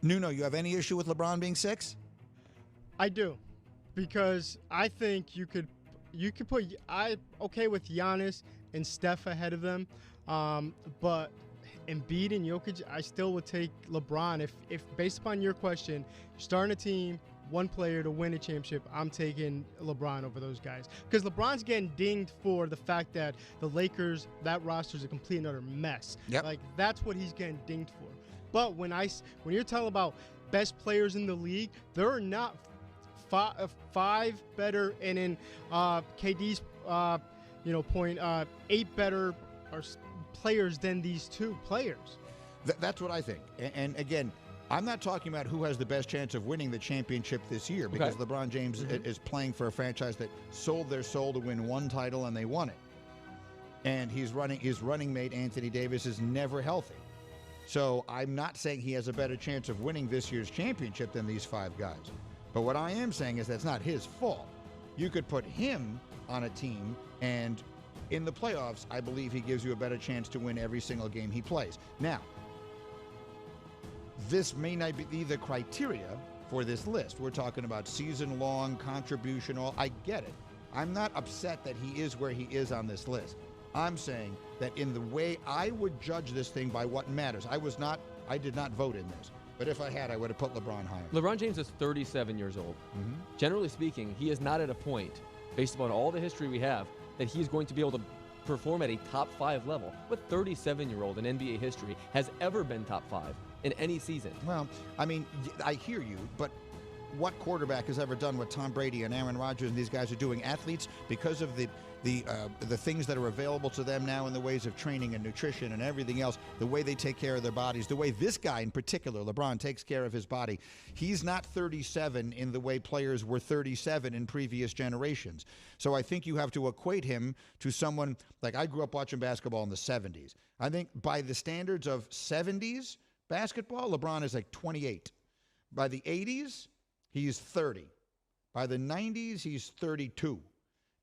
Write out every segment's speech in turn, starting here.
Nuno, you have any issue with LeBron being 6? I do, because I think you could put okay with Giannis and Steph ahead of them, but Embiid and Jokic, I still would take LeBron. If based upon your question, starting a team, one player to win a championship, I'm taking LeBron over those guys. Because LeBron's getting dinged for the fact that the Lakers, that roster is a complete and utter mess. Yep. Like, that's what he's getting dinged for. But when you're talking about best players in the league, there are not five better, and in KD's point, 8 better players than these 2 players. That's what I think. And again, I'm not talking about who has the best chance of winning the championship this year, because LeBron James is playing for a franchise that sold their soul to win one title, and they won it. And his running mate, Anthony Davis, is never healthy. So I'm not saying he has a better chance of winning this year's championship than these 5 guys. But what I am saying is that's not his fault. You could put him on a team, and in the playoffs, I believe he gives you a better chance to win every single game he plays. Now, this may not be the criteria for this list. We're talking about season-long contribution. I get it. I'm not upset that he is where he is on this list. I'm saying that in the way I would judge this thing by what matters, I did not vote in this. But if I had, I would have put LeBron higher. LeBron James is 37 years old. Generally speaking, he is not at a point, based upon all the history we have, that he's going to be able to perform at a top 5 level. What 37-year-old in NBA history has ever been top 5 in any season? Well, I mean, I hear you, but what quarterback has ever done what Tom Brady and Aaron Rodgers and these guys are doing? Athletes, because of the things that are available to them now in the ways of training and nutrition and everything else, the way they take care of their bodies, the way this guy in particular, LeBron, takes care of his body. He's not 37 in the way players were 37 in previous generations. So I think you have to equate him to someone like, I grew up watching basketball in the 70s. I think by the standards of 70s basketball, LeBron is like 28. By the 80s, he's 30. By the 90s, he's 32.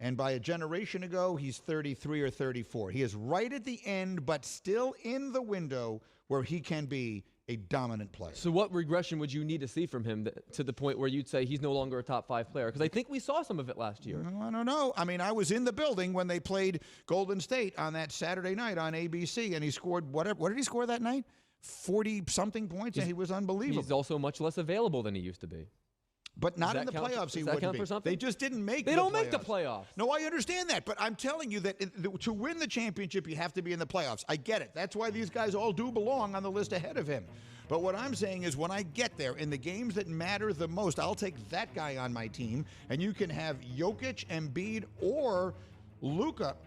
And by a generation ago, he's 33 or 34. He is right at the end, but still in the window where he can be a dominant player. So what regression would you need to see from him to the point where you'd say he's no longer a top 5 player? Because I think we saw some of it last year. I don't know. I mean, I was in the building when they played Golden State on that Saturday night on ABC, and he scored whatever. What did he score that night? 40-something points, and he was unbelievable. He's also much less available than he used to be. But not in the playoffs, he wouldn't be. They just didn't make the playoffs. They don't make the playoffs. No, I understand that, but I'm telling you that to win the championship, you have to be in the playoffs. I get it. That's why these guys all do belong on the list ahead of him. But what I'm saying is when I get there, in the games that matter the most, I'll take that guy on my team, and you can have Jokic, Embiid, or Luka